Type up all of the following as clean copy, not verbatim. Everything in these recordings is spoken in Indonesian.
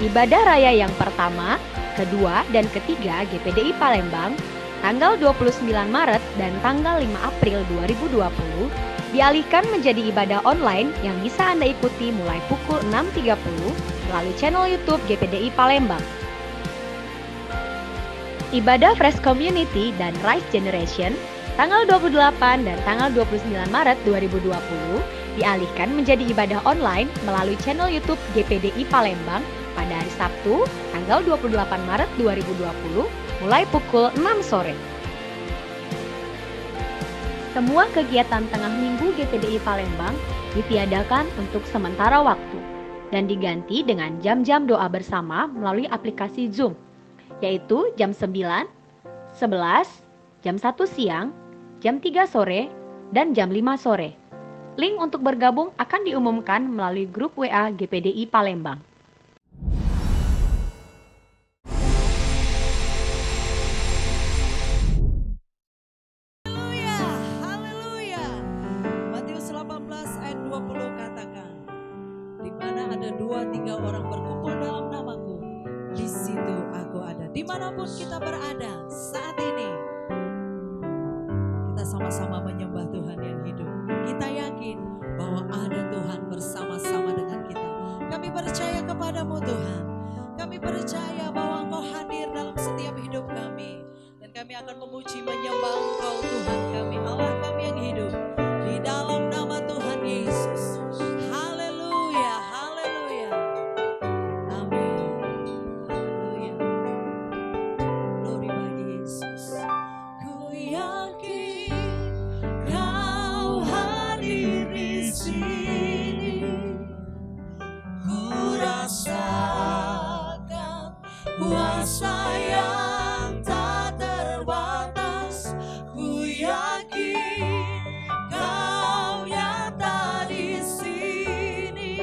Ibadah raya yang pertama, kedua, dan ketiga GPDI Palembang tanggal 29 Maret dan tanggal 5 April 2020 dialihkan menjadi ibadah online yang bisa Anda ikuti mulai pukul 6.30 melalui channel YouTube GPDI Palembang. Ibadah Fresh Community dan Rise Generation tanggal 28 dan tanggal 29 Maret 2020 dialihkan menjadi ibadah online melalui channel YouTube GPDI Palembang pada hari Sabtu tanggal 28 Maret 2020 mulai pukul 6 sore. Semua kegiatan tengah minggu GPDI Palembang ditiadakan untuk sementara waktu dan diganti dengan jam-jam doa bersama melalui aplikasi Zoom, yaitu jam 9, 11, jam 1 siang, jam 3 sore, dan jam 5 sore. Link untuk bergabung akan diumumkan melalui grup WA GPDI Palembang. Haleluya. Matius 18 ayat 20 katakan, di mana ada 2-3 orang berkumpul dalam namaku, di situ aku ada. Dimanapun kita berada saat ini, kita sama-sama menyembah Tuhan yang hidup. Kita yakin bahwa ada Tuhan bersama-sama dengan kita. Kami percaya kepadamu Tuhan. Kami percaya bahwa Engkau hadir dalam setiap hidup kami. Dan kami akan memuji menyembah Engkau Tuhan kami, Allah kami yang hidup. Di dalam nama Tuhan Yesus. Haleluya, haleluya. Amin. Haleluya. Glory bagi Yesus. Ku yakin Kau hadir di sini. Ku rasakan kuasa yang tak terbatas. Ku yakin Kau nyata di sini.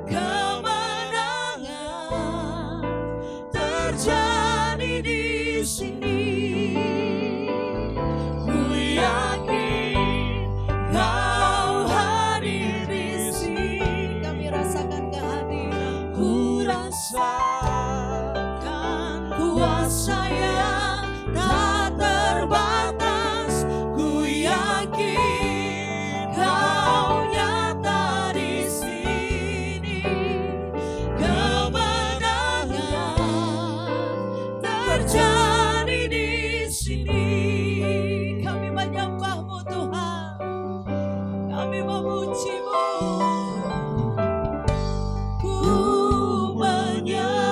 Kemenangan terjadi di sini. Ku yakin Kau hadir di sini. Kami rasakan kehadiran. Ku rasakan kuasa yang tak terbatas. Ku yakin Kau nyata di sini. Kemenangan terjadi di sini. Kami menyembah-Mu Tuhan. Kami memuji-Mu. Ku menyembah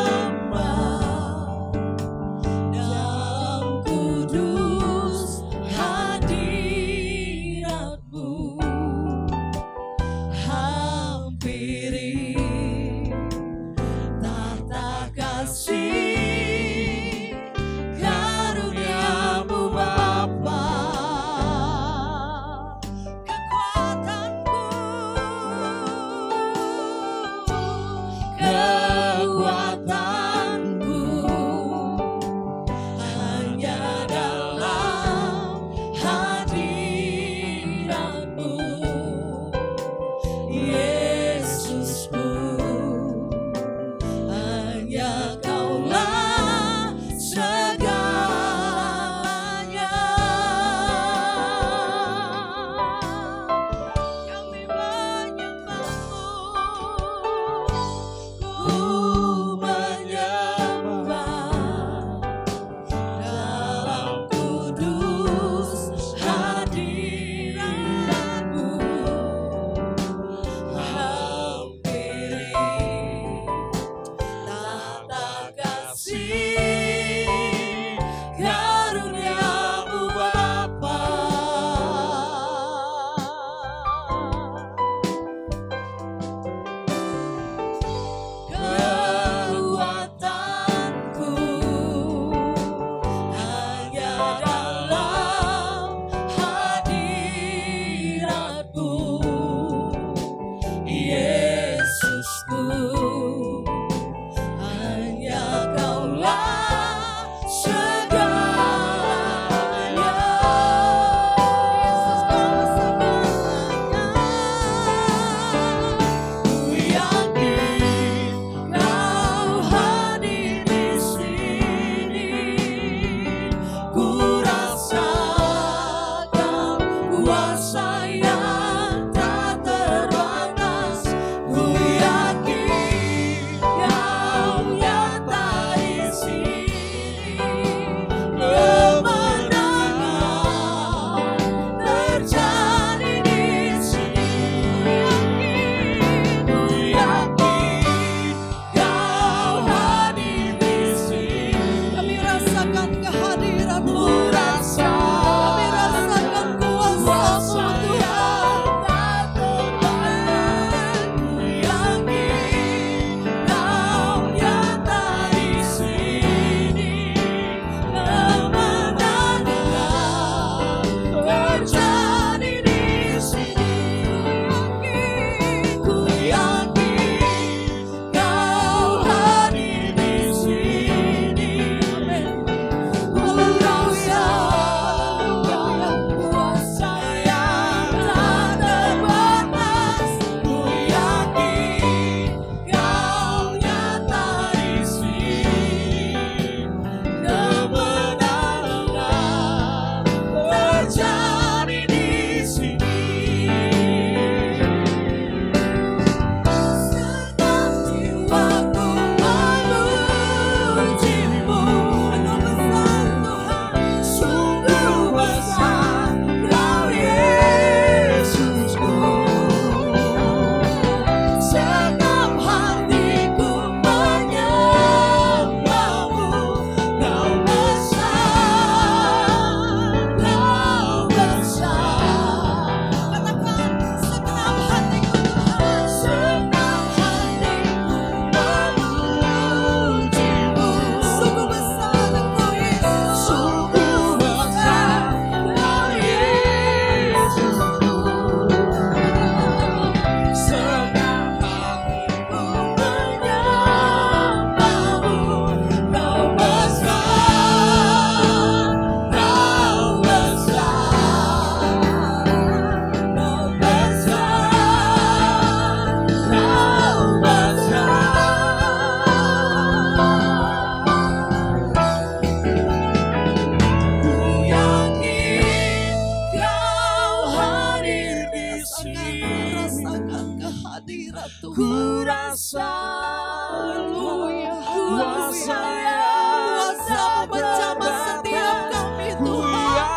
Haleluya. Kuasa-Mu menjamah setiap kami Tuhan.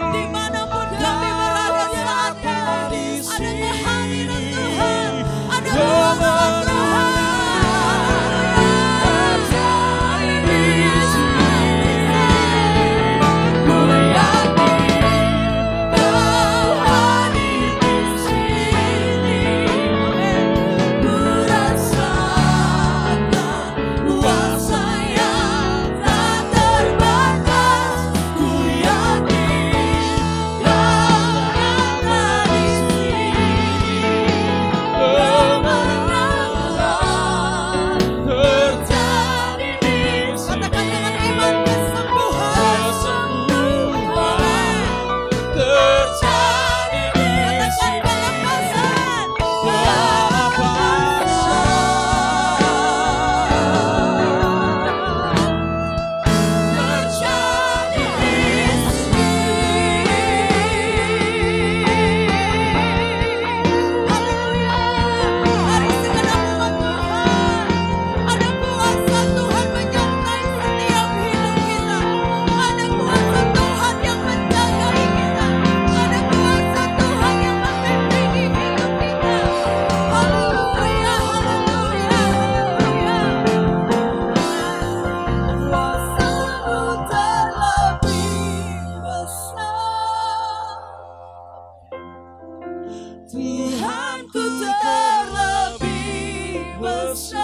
Dimanapun kami berada saat ini, ada kehadiran Tuhan, ada kuasa Tuhan. Tuhanku terlebih besar,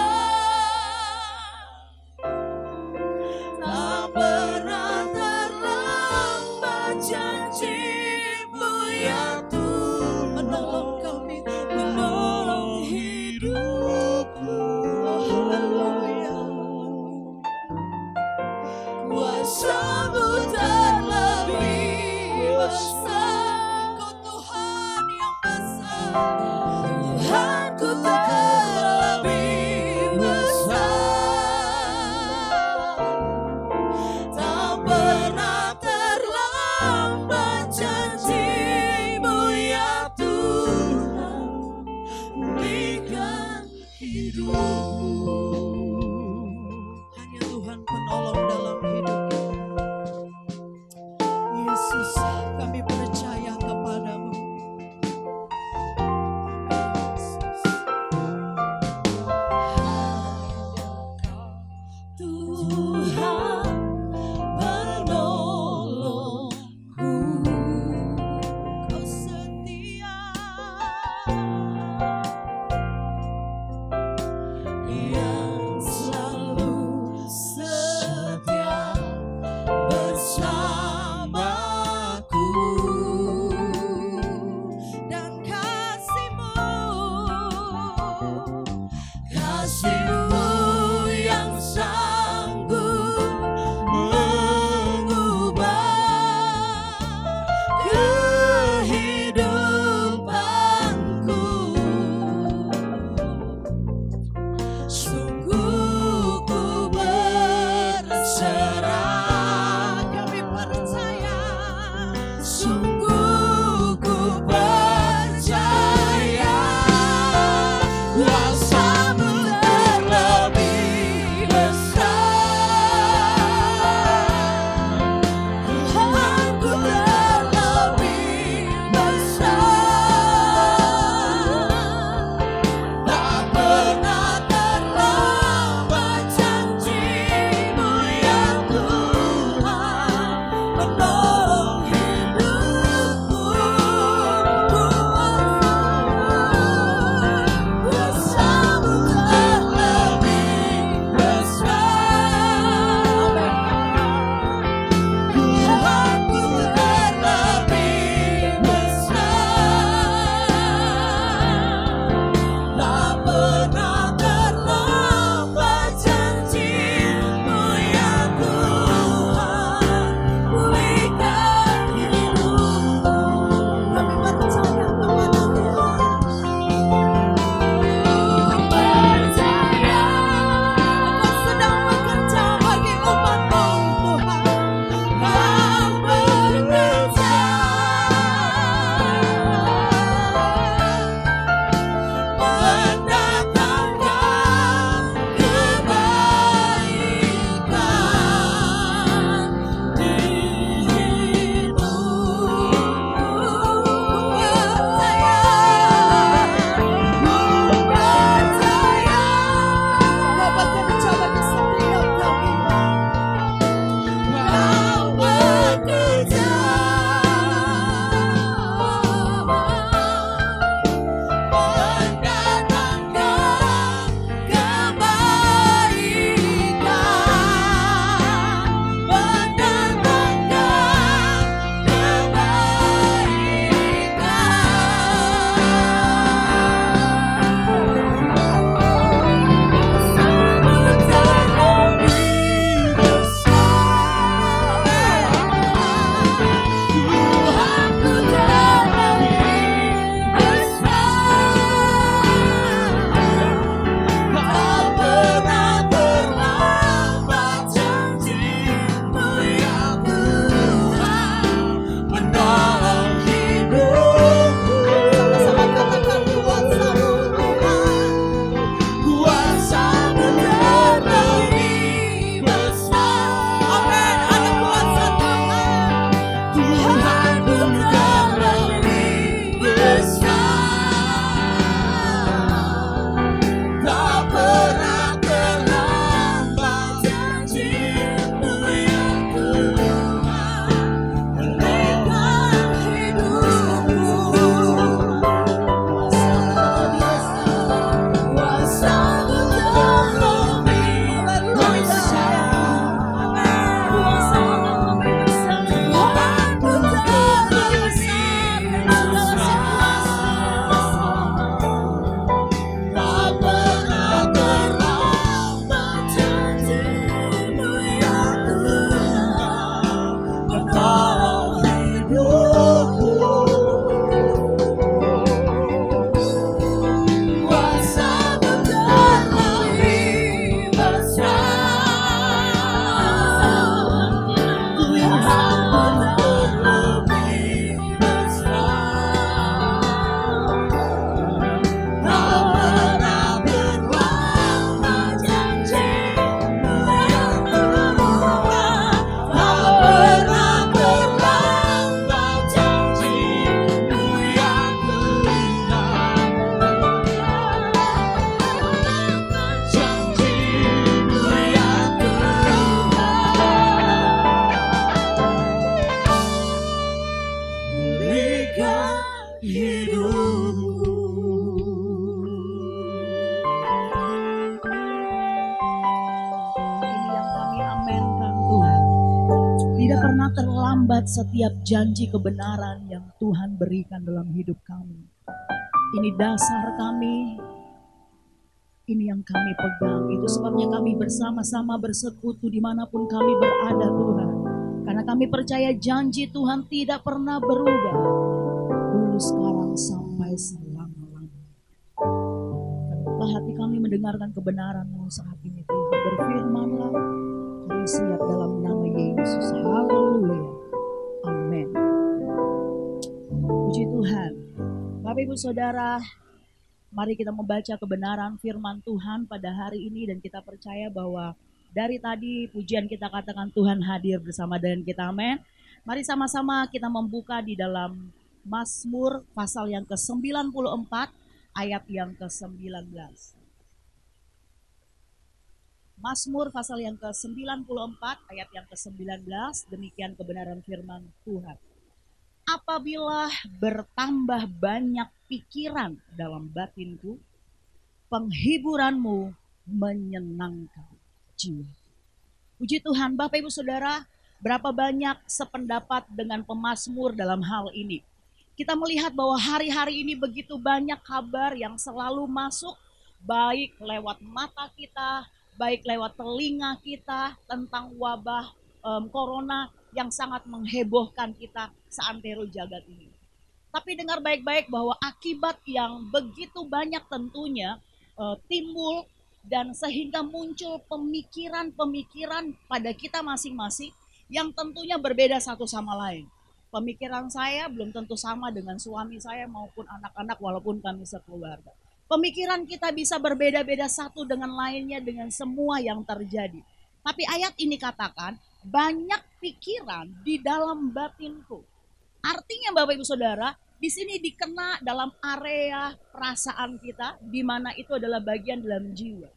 tak pernah terlambat janji-Mu ya Tuhan, menolong kami, menolong hidupku. Haleluya. Kuasa-Mu terlebih besar. Tuhanku terlebih besar, tak pernah terlambat janji-Mu ya Tuhan, berikan hidupku. Hanya Tuhan penolong dalam hidup kita. Yesus, kami percaya kepada-Mu. Yeah. pernah terlambat setiap janji kebenaran yang Tuhan berikan dalam hidup kami. Ini dasar kami, ini yang kami pegang. Itu sebabnya kami bersama-sama bersekutu dimanapun kami berada Tuhan. Karena kami percaya janji Tuhan tidak pernah berubah. Dulu, sekarang, sampai selama-lamanya. Buka hati kami mendengarkan kebenaran-Mu saat ini Tuhan. Berfirman-Lah, kami siap dalam nama Yesus. Haleluya. Amin. Puji Tuhan. Bapak Ibu Saudara, mari kita membaca kebenaran firman Tuhan pada hari ini dan kita percaya bahwa dari tadi pujian kita katakan Tuhan hadir bersama dengan kita. Amin. Mari sama-sama kita membuka di dalam Mazmur pasal yang ke-94 ayat yang ke-19. Mazmur pasal yang ke-94 ayat yang ke-19, demikian kebenaran firman Tuhan. Apabila bertambah banyak pikiran dalam batinku, penghiburan-Mu menyenangkan jiwa. Puji Tuhan, Bapak Ibu Saudara, berapa banyak sependapat dengan pemazmur dalam hal ini. Kita melihat bahwa hari-hari ini begitu banyak kabar yang selalu masuk, baik lewat mata kita, baik lewat telinga kita tentang wabah corona yang sangat menghebohkan kita seantero jagat ini. Tapi dengar baik-baik bahwa akibat yang begitu banyak tentunya timbul dan sehingga muncul pemikiran-pemikiran pada kita masing-masing yang tentunya berbeda satu sama lain. Pemikiran saya belum tentu sama dengan suami saya maupun anak-anak walaupun kami sekeluarga. Pemikiran kita bisa berbeda-beda satu dengan lainnya dengan semua yang terjadi. Tapi ayat ini katakan banyak pikiran di dalam batinku. Artinya Bapak Ibu Saudara, di sini dikena dalam area perasaan kita, di mana itu adalah bagian dalam jiwa.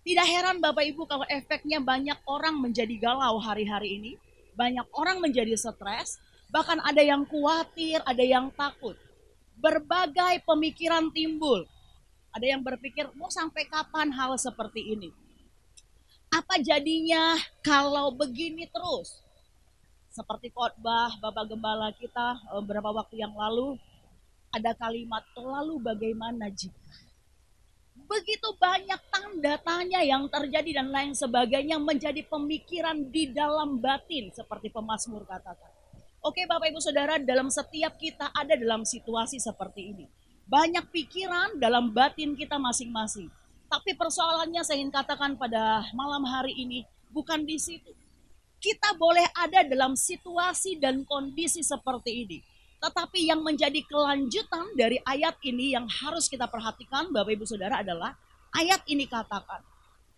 Tidak heran Bapak Ibu kalau efeknya banyak orang menjadi galau hari-hari ini, banyak orang menjadi stres, bahkan ada yang khawatir, ada yang takut. Berbagai pemikiran timbul. Ada yang berpikir, mau sampai kapan hal seperti ini? Apa jadinya kalau begini terus? Seperti khotbah Bapak Gembala kita beberapa waktu yang lalu, ada kalimat lalu bagaimana jika. Begitu banyak tanda tanya yang terjadi dan lain sebagainya menjadi pemikiran di dalam batin seperti pemazmur katakan. Oke Bapak Ibu Saudara, dalam setiap kita ada dalam situasi seperti ini. Banyak pikiran dalam batin kita masing-masing. Tapi persoalannya saya ingin katakan pada malam hari ini bukan di situ. Kita boleh ada dalam situasi dan kondisi seperti ini. Tetapi yang menjadi kelanjutan dari ayat ini yang harus kita perhatikan Bapak Ibu Saudara adalah ayat ini katakan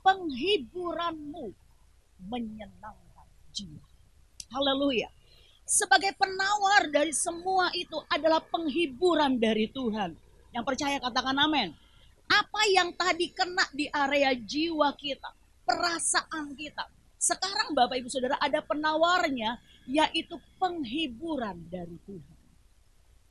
penghiburan-Mu menyenangkan jiwa. Haleluya. Sebagai penawar dari semua itu adalah penghiburan dari Tuhan. Yang percaya katakan amin. Apa yang tadi kena di area jiwa kita, perasaan kita. Sekarang Bapak Ibu Saudara ada penawarnya yaitu penghiburan dari Tuhan.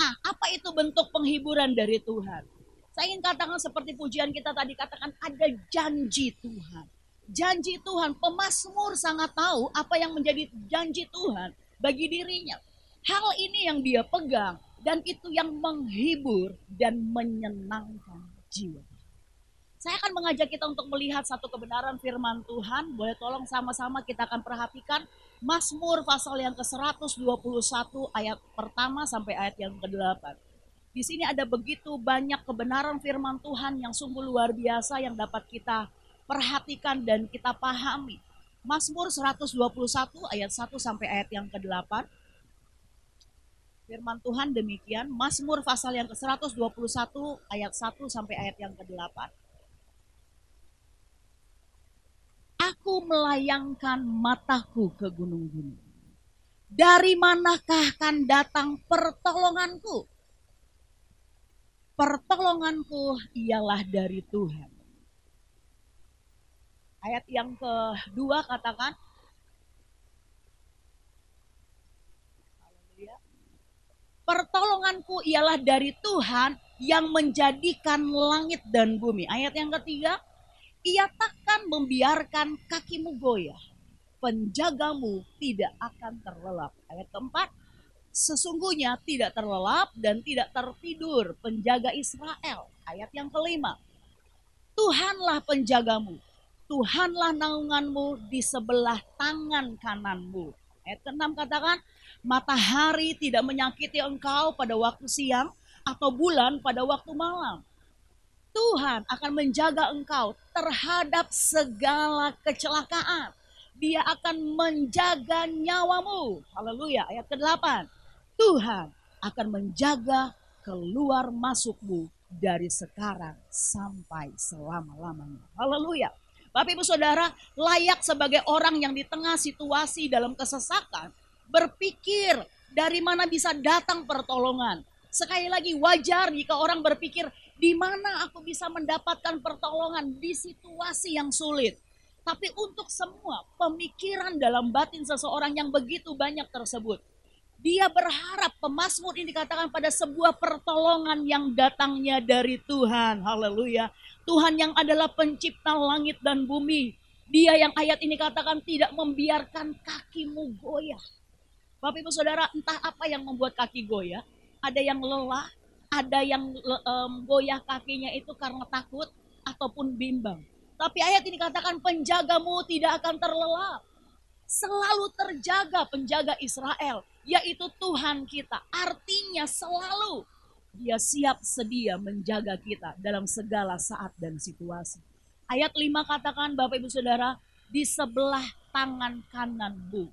Apa itu bentuk penghiburan dari Tuhan? Saya ingin katakan seperti pujian kita tadi katakan ada janji Tuhan. Janji Tuhan, pemazmur sangat tahu apa yang menjadi janji Tuhan bagi dirinya. Hal ini yang dia pegang dan itu yang menghibur dan menyenangkan jiwa. Saya akan mengajak kita untuk melihat satu kebenaran firman Tuhan. Boleh tolong sama-sama kita akan perhatikan Mazmur pasal yang ke-121 ayat pertama sampai ayat yang ke-8. Di sini ada begitu banyak kebenaran firman Tuhan yang sungguh luar biasa yang dapat kita perhatikan dan kita pahami. Mazmur 121 ayat 1 sampai ayat yang ke-8. Firman Tuhan demikian, Mazmur pasal yang ke-121 ayat 1 sampai ayat yang ke-8. Aku melayangkan mataku ke gunung-gunung. Dari manakah akan datang pertolonganku? Pertolonganku ialah dari Tuhan. Ayat yang kedua katakan, pertolonganku ialah dari Tuhan yang menjadikan langit dan bumi. Ayat yang ketiga, Ia takkan membiarkan kakimu goyah. penjagamu tidak akan terlelap. Ayat keempat, sesungguhnya tidak terlelap dan tidak tertidur penjaga Israel. Ayat yang kelima, Tuhanlah penjagamu, Tuhanlah naunganmu di sebelah tangan kananmu. Ayat ke-6 katakan, matahari tidak menyakiti engkau pada waktu siang atau bulan pada waktu malam. Tuhan akan menjaga engkau terhadap segala kecelakaan. Dia akan menjaga nyawamu. Haleluya. Ayat ke-8. Tuhan akan menjaga keluar masukmu dari sekarang sampai selama-lamanya. Haleluya. Bapak Ibu Saudara, layak sebagai orang yang di tengah situasi dalam kesesakan, berpikir dari mana bisa datang pertolongan. Sekali lagi, wajar jika orang berpikir, di mana aku bisa mendapatkan pertolongan di situasi yang sulit. Tapi untuk semua pemikiran dalam batin seseorang yang begitu banyak tersebut, dia berharap pemazmur ini dikatakan pada sebuah pertolongan yang datangnya dari Tuhan. Haleluya. Tuhan yang adalah pencipta langit dan bumi. Dia yang ayat ini katakan tidak membiarkan kakimu goyah. Bapak Ibu Saudara, entah apa yang membuat kaki goyah. Ada yang lelah, ada yang goyah kakinya itu karena takut ataupun bimbang. Tapi ayat ini katakan penjagamu tidak akan terlelap. Selalu terjaga penjaga Israel, yaitu Tuhan kita. Artinya selalu dia siap sedia menjaga kita dalam segala saat dan situasi. Ayat 5 katakan Bapak Ibu Saudara, di sebelah tangan kananmu.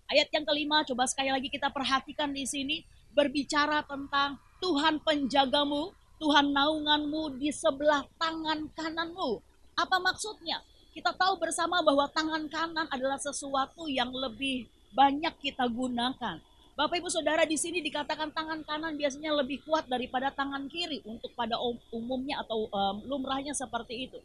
Ayat yang kelima, coba sekali lagi kita perhatikan di sini, berbicara tentang Tuhan penjagamu, Tuhan naunganmu di sebelah tangan kananmu. Apa maksudnya? Kita tahu bersama bahwa tangan kanan adalah sesuatu yang lebih banyak kita gunakan. Bapak Ibu Saudara, di sini dikatakan tangan kanan biasanya lebih kuat daripada tangan kiri untuk pada umumnya atau lumrahnya seperti itu.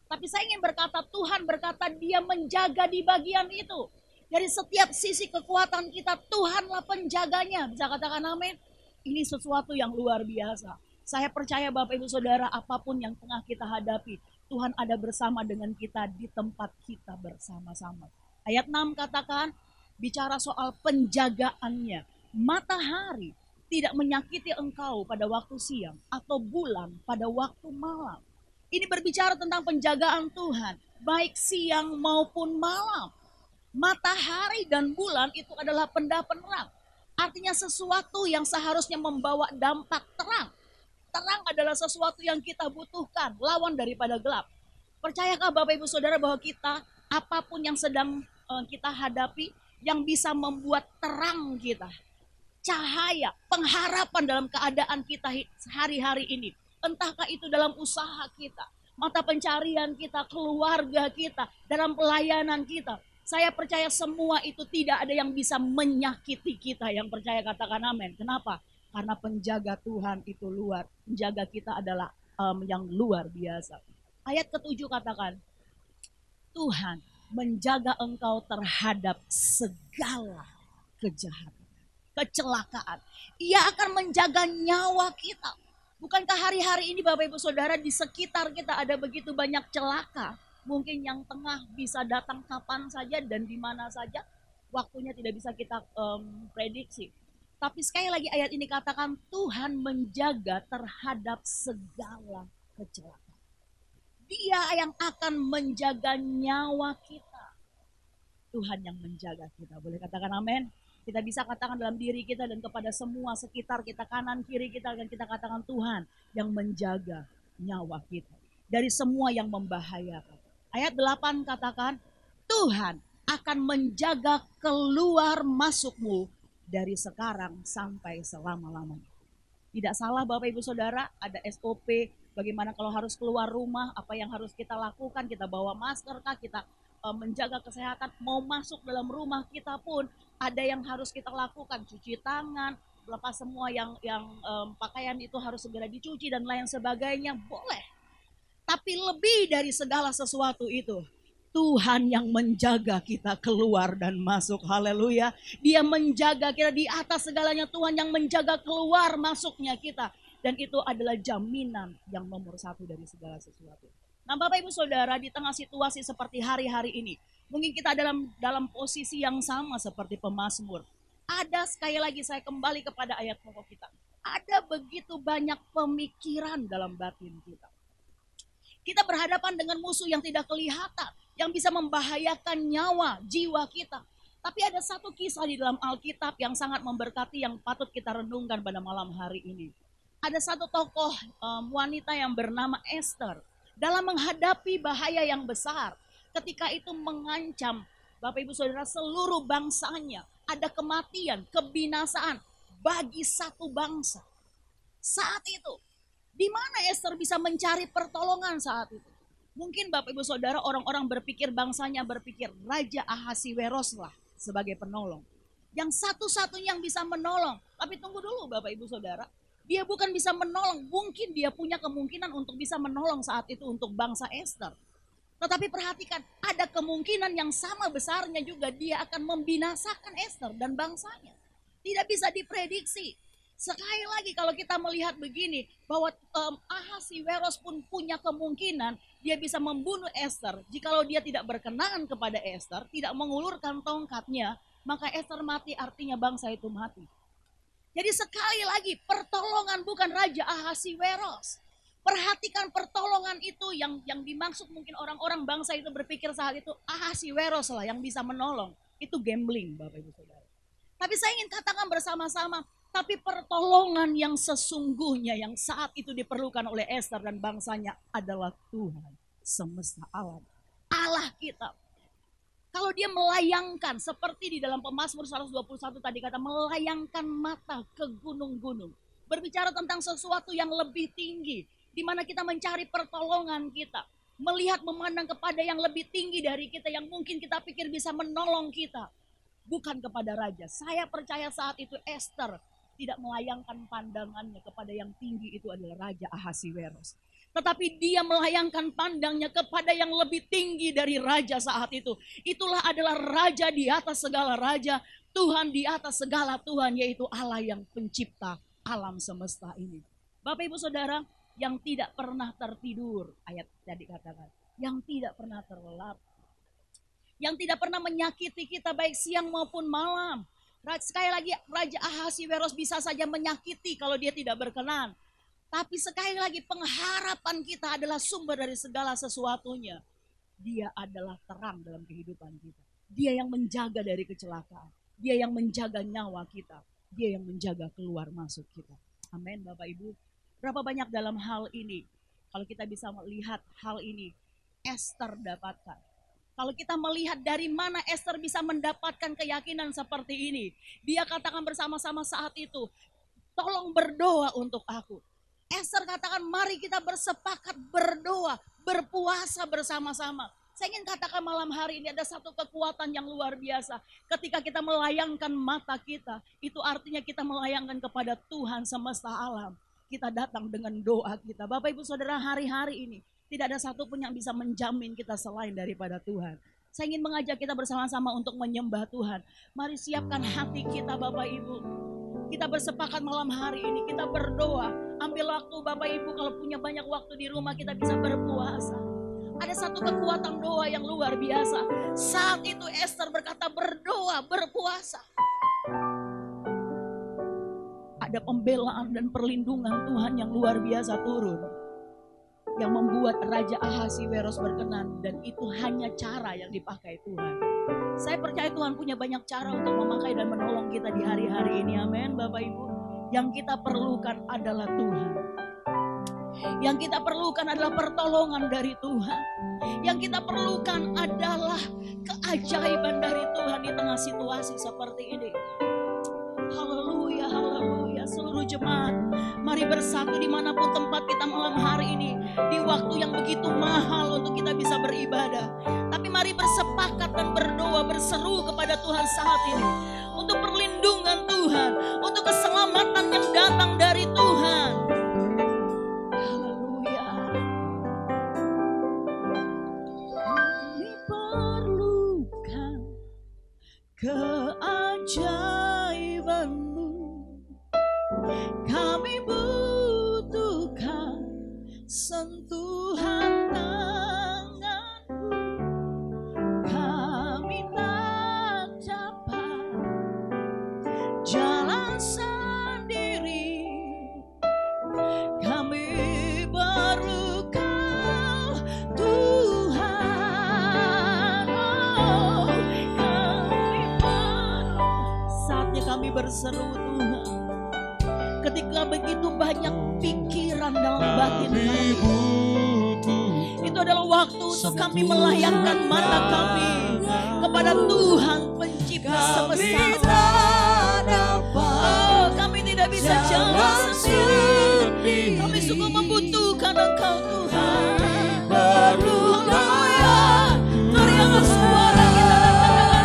Tapi saya ingin berkata, Tuhan berkata dia menjaga di bagian itu. Dari setiap sisi kekuatan kita, Tuhanlah penjaganya. Bisa katakan amin? Ini sesuatu yang luar biasa. Saya percaya Bapak Ibu Saudara, apapun yang tengah kita hadapi, Tuhan ada bersama dengan kita di tempat kita bersama-sama. Ayat 6 katakan, bicara soal penjagaannya. Matahari tidak menyakiti engkau pada waktu siang atau bulan pada waktu malam. Ini berbicara tentang penjagaan Tuhan, baik siang maupun malam. Matahari dan bulan itu adalah benda penerang. Artinya sesuatu yang seharusnya membawa dampak terang. Terang adalah sesuatu yang kita butuhkan, lawan daripada gelap. Percayakah Bapak Ibu Saudara bahwa kita, apapun yang sedang kita hadapi, yang bisa membuat terang kita, cahaya, pengharapan dalam keadaan kita hari-hari ini. Entahkah itu dalam usaha kita, mata pencarian kita, keluarga kita, dalam pelayanan kita. Saya percaya semua itu tidak ada yang bisa menyakiti kita. Yang percaya katakan amin. Kenapa? Karena penjaga Tuhan itu luar. Penjaga kita adalah yang luar biasa. Ayat ke-7 katakan, Tuhan menjaga engkau terhadap segala kejahatan, kecelakaan. Ia akan menjaga nyawa kita. Bukankah hari-hari ini Bapak Ibu Saudara di sekitar kita ada begitu banyak celaka? Mungkin yang tengah bisa datang kapan saja dan di mana saja. Waktunya tidak bisa kita prediksi. Tapi sekali lagi ayat ini katakan Tuhan menjaga terhadap segala kecelakaan. Dia yang akan menjaga nyawa kita. Tuhan yang menjaga kita. Boleh katakan amin? Kita bisa katakan dalam diri kita dan kepada semua sekitar kita, kanan kiri kita, dan kita katakan Tuhan yang menjaga nyawa kita dari semua yang membahayakan. Ayat 8 katakan Tuhan akan menjaga keluar masukmu dari sekarang sampai selama-lamanya. Tidak salah Bapak Ibu Saudara, ada SOP bagaimana kalau harus keluar rumah, apa yang harus kita lakukan, kita bawa masker kah, kita menjaga kesehatan, mau masuk dalam rumah kita pun ada yang harus kita lakukan, cuci tangan, lepas semua yang pakaian itu harus segera dicuci dan lain sebagainya, boleh. Tapi lebih dari segala sesuatu itu, Tuhan yang menjaga kita keluar dan masuk. Haleluya. Dia menjaga kita di atas segalanya. Tuhan yang menjaga keluar masuknya kita. Dan itu adalah jaminan yang nomor satu dari segala sesuatu. Nah Bapak Ibu Saudara, di tengah situasi seperti hari-hari ini, mungkin kita dalam posisi yang sama seperti pemazmur. Ada, sekali lagi saya kembali kepada ayat pokok kita. Ada begitu banyak pemikiran dalam batin kita. Kita berhadapan dengan musuh yang tidak kelihatan, yang bisa membahayakan nyawa, jiwa kita. Tapi ada satu kisah di dalam Alkitab yang sangat memberkati, yang patut kita renungkan pada malam hari ini. Ada satu tokoh wanita yang bernama Esther. Dalam menghadapi bahaya yang besar, ketika itu mengancam Bapak Ibu Saudara seluruh bangsanya, ada kematian, kebinasaan bagi satu bangsa. Saat itu, di mana Esther bisa mencari pertolongan saat itu? Mungkin Bapak Ibu Saudara, orang-orang berpikir, bangsanya berpikir Raja Ahasiweros lah sebagai penolong. Yang satu-satunya yang bisa menolong. Tapi tunggu dulu Bapak Ibu Saudara, dia bukan bisa menolong, mungkin dia punya kemungkinan untuk bisa menolong saat itu untuk bangsa Esther. Tetapi perhatikan, ada kemungkinan yang sama besarnya juga dia akan membinasakan Esther dan bangsanya. Tidak bisa diprediksi. Sekali lagi kalau kita melihat begini, bahwa Ahasiweros pun punya kemungkinan dia bisa membunuh Esther. Jikalau dia tidak berkenan kepada Esther, tidak mengulurkan tongkatnya, maka Esther mati, artinya bangsa itu mati. Jadi sekali lagi, pertolongan bukan Raja Ahasiweros. Perhatikan pertolongan itu yang dimaksud, mungkin orang-orang bangsa itu berpikir saat itu Ahasiweros lah yang bisa menolong. Itu gambling Bapak Ibu Saudara. Tapi saya ingin katakan bersama-sama, tapi pertolongan yang sesungguhnya yang saat itu diperlukan oleh Esther dan bangsanya adalah Tuhan semesta alam. Allah kita. Kalau dia melayangkan seperti di dalam Pemazmur 121 tadi kata, melayangkan mata ke gunung-gunung. Berbicara tentang sesuatu yang lebih tinggi, di mana kita mencari pertolongan kita. Melihat, memandang kepada yang lebih tinggi dari kita, yang mungkin kita pikir bisa menolong kita. Bukan kepada raja. Saya percaya saat itu Esther tidak melayangkan pandangannya kepada yang tinggi, itu adalah Raja Ahasiweros. Tetapi dia melayangkan pandangnya kepada yang lebih tinggi dari raja saat itu. Itulah adalah raja di atas segala raja, Tuhan di atas segala Tuhan, yaitu Allah yang pencipta alam semesta ini. Bapak Ibu Saudara, yang tidak pernah tertidur, ayat tadi katakan, yang tidak pernah terlelap, yang tidak pernah menyakiti kita baik siang maupun malam. Sekali lagi, Raja Ahasiweros bisa saja menyakiti kalau dia tidak berkenan. Tapi sekali lagi, pengharapan kita adalah sumber dari segala sesuatunya. Dia adalah terang dalam kehidupan kita. Dia yang menjaga dari kecelakaan. Dia yang menjaga nyawa kita. Dia yang menjaga keluar masuk kita. Amin Bapak Ibu. Berapa banyak dalam hal ini, kalau kita bisa melihat hal ini, Esther dapatkan. Kalau kita melihat dari mana Esther bisa mendapatkan keyakinan seperti ini. Dia katakan bersama-sama saat itu, tolong berdoa untuk aku. Esther katakan, mari kita bersepakat berdoa, berpuasa bersama-sama. Saya ingin katakan malam hari ini ada satu kekuatan yang luar biasa. Ketika kita melayangkan mata kita, itu artinya kita melayangkan kepada Tuhan semesta alam. Kita datang dengan doa kita. Bapak Ibu Saudara, hari-hari ini tidak ada satupun yang bisa menjamin kita selain daripada Tuhan. Saya ingin mengajak kita bersama-sama untuk menyembah Tuhan. Mari siapkan hati kita Bapak Ibu. Kita bersepakat malam hari ini, kita berdoa. Ambil waktu Bapak Ibu, kalau punya banyak waktu di rumah kita bisa berpuasa. Ada satu kekuatan doa yang luar biasa. Saat itu Esther berkata berdoa, berpuasa. Ada pembelaan dan perlindungan Tuhan yang luar biasa turun. Yang membuat Raja Ahasiweros berkenan, dan itu hanya cara yang dipakai Tuhan. Saya percaya Tuhan punya banyak cara untuk memakai dan menolong kita di hari-hari ini. Amin Bapak Ibu. Yang kita perlukan adalah Tuhan. Yang kita perlukan adalah pertolongan dari Tuhan. Yang kita perlukan adalah keajaiban dari Tuhan di tengah situasi seperti ini. Haleluya, haleluya. Seluruh jemaat, mari bersatu dimanapun tempat kita malam hari ini. Di waktu yang begitu mahal untuk kita bisa beribadah. Tapi mari bersepakat dan berdoa, berseru kepada Tuhan saat ini. Untuk perlindungan Tuhan, untuk keselamatan yang datang dari Tuhan. Haleluya. Kami perlukan keajaiban-Mu. Kami butuhkan sentuhan kami berseru Tuhan. Ketika begitu banyak pikiran dalam batin kami, itu adalah waktu untuk kami melayangkan mata kami kepada Tuhan pencipta semesta. Oh, kami tidak bisa jalan sendiri. Kami sungguh membutuhkan Engkau Tuhan. Haleluya. Teriaklah suara kita dan kami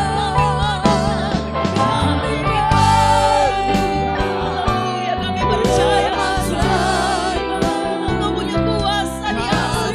haleluya. Kami percaya Engkau punya kuasa di atas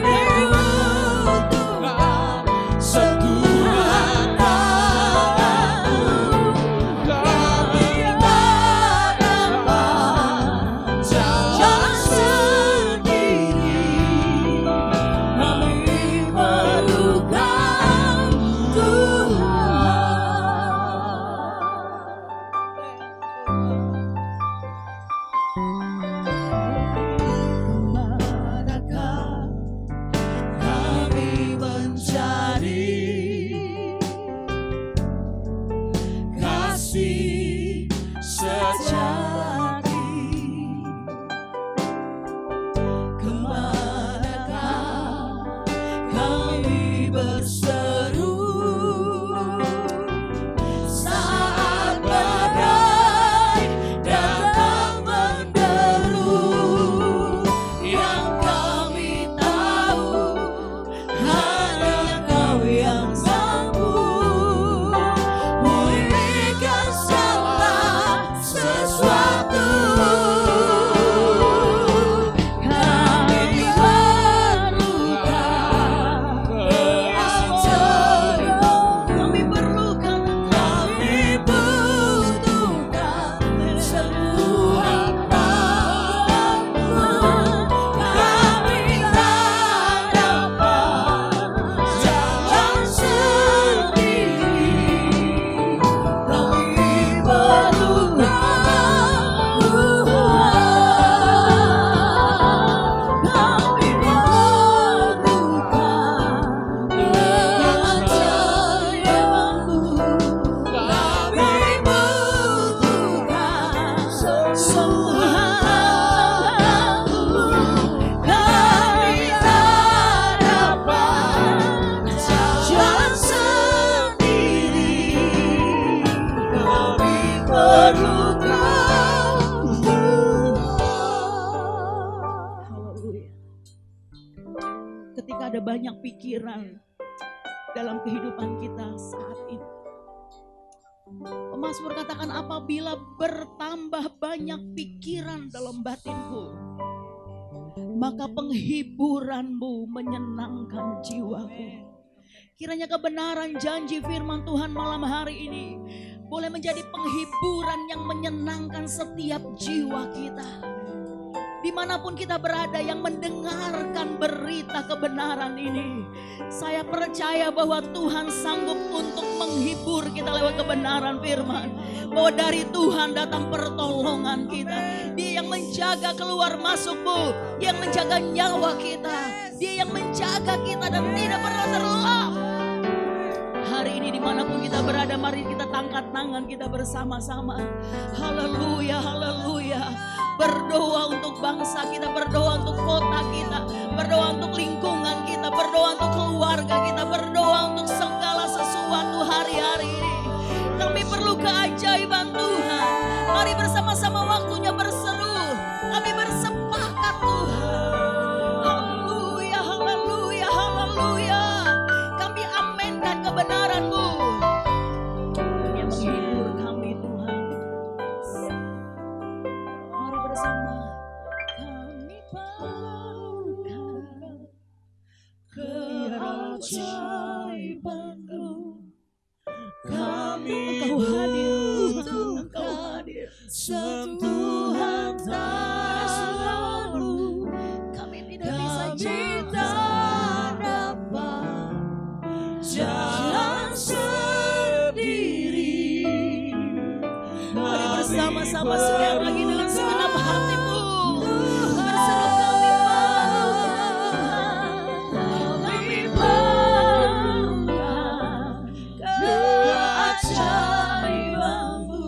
ketika ada banyak pikiran dalam kehidupan kita saat ini. Pemazmur katakan, apabila bertambah banyak pikiran dalam batinku, maka penghiburanmu menyenangkan jiwaku. Kiranya kebenaran janji firman Tuhan malam hari ini boleh menjadi penghiburan yang menyenangkan setiap jiwa kita. Dimanapun kita berada yang mendengarkan berita kebenaran ini, saya percaya bahwa Tuhan sanggup untuk menghibur kita lewat kebenaran firman. Bahwa dari Tuhan datang pertolongan kita. Dia yang menjaga keluar masukmu, yang menjaga nyawa kita, Dia yang menjaga kita dan tidak pernah terlelap. Hari ini dimanapun kita berada, mari kita angkat tangan kita bersama-sama. Haleluya, haleluya. Berdoa untuk bangsa kita, berdoa untuk kota kita, berdoa untuk lingkungan kita, berdoa untuk keluarga kita, berdoa untuk segala sesuatu hari-hari ini. Kami perlu keajaiban Tuhan. Mari bersama-sama waktunya berseru. Kami bersepakat Tuhan. Haleluya, haleluya, haleluya. Kami amenkan kebenaran-Mu yang menghibur kami Tuhan. Mari bersama. Kami perlukan keajaiban-Mu. Engkau hadir, Engkau hadir. Sentuhan tak selalu, kami tidak bisa dapat jalan sendiri. Mari bersama-sama sekali lagi dengan segenap hatimu. Berseru kami perlukan keajaiban-Mu.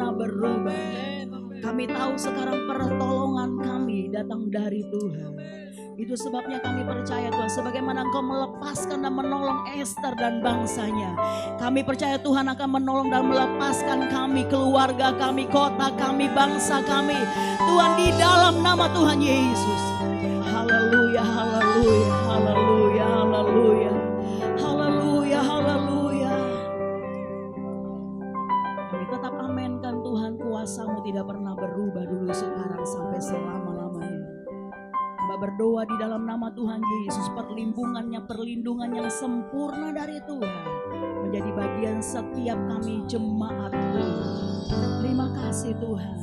pernah berubah. Kami tahu sekarang pertolongan kami datang dari Tuhan. Itu sebabnya kami percaya Tuhan, sebagaimana Engkau melepaskan dan menolong Esther dan bangsanya. Kami percaya Tuhan akan menolong dan melepaskan kami, keluarga kami, kota kami, bangsa kami. Tuhan, di dalam nama Tuhan Yesus. Haleluya, haleluya, haleluya, haleluya. Haleluya, haleluya. Kami tetap amenkan Tuhan, kuasa-Mu tidak pernah berubah dulu, sekarang, sampai selama-lamanya. Hamba berdoa di dalam nama Tuhan Yesus, perlindungan yang sempurna dari Tuhan menjadi bagian setiap kami jemaat Tuhan. Terima kasih Tuhan.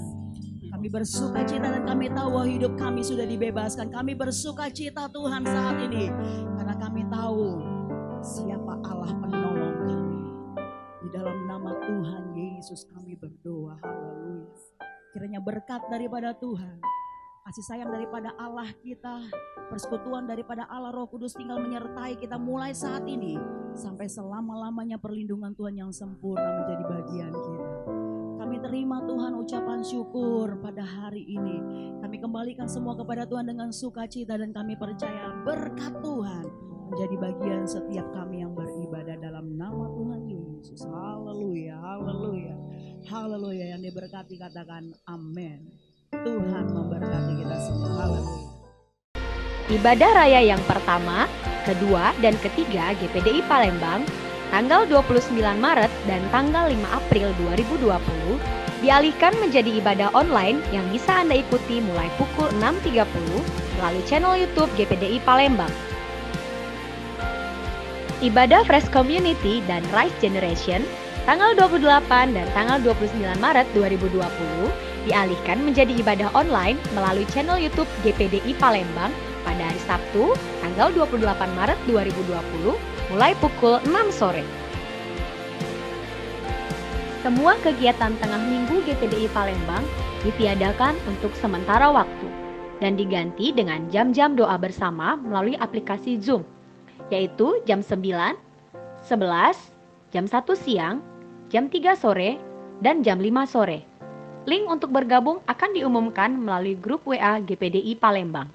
Kami bersuka cita dan kami tahu bahwa hidup kami sudah dibebaskan. Kami bersuka cita Tuhan saat ini karena kami tahu siapa Allah penolong kami. Di dalam nama Tuhan Yesus kami berdoa. Haleluya. Kiranya berkat daripada Tuhan, kasih sayang daripada Allah kita, persekutuan daripada Allah Roh Kudus tinggal menyertai kita mulai saat ini sampai selama-lamanya. Perlindungan Tuhan yang sempurna menjadi bagian kita. Kami terima Tuhan ucapan syukur pada hari ini. Kami kembalikan semua kepada Tuhan dengan sukacita dan kami percaya berkat Tuhan menjadi bagian setiap kami yang beribadah dalam nama Tuhan Yesus. Haleluya, haleluya, haleluya. Yang diberkati katakan amin. Tuhan memberkati kita semua. Haleluya. Ibadah raya yang pertama, kedua, dan ketiga GPDI Palembang tanggal 29 Maret dan tanggal 5 April 2020 dialihkan menjadi ibadah online yang bisa Anda ikuti mulai pukul 6.30 melalui channel YouTube GPDI Palembang. Ibadah Fresh Community dan Rise Generation tanggal 28 dan tanggal 29 Maret 2020 dialihkan menjadi ibadah online melalui channel YouTube GPDI Palembang pada hari Sabtu tanggal 28 Maret 2020 mulai pukul 6 sore. Semua kegiatan tengah minggu GPDI Palembang ditiadakan untuk sementara waktu dan diganti dengan jam-jam doa bersama melalui aplikasi Zoom, yaitu jam 9, 11, jam 1 siang, jam 3 sore, dan jam 5 sore. Link untuk bergabung akan diumumkan melalui grup WA GPDI Palembang.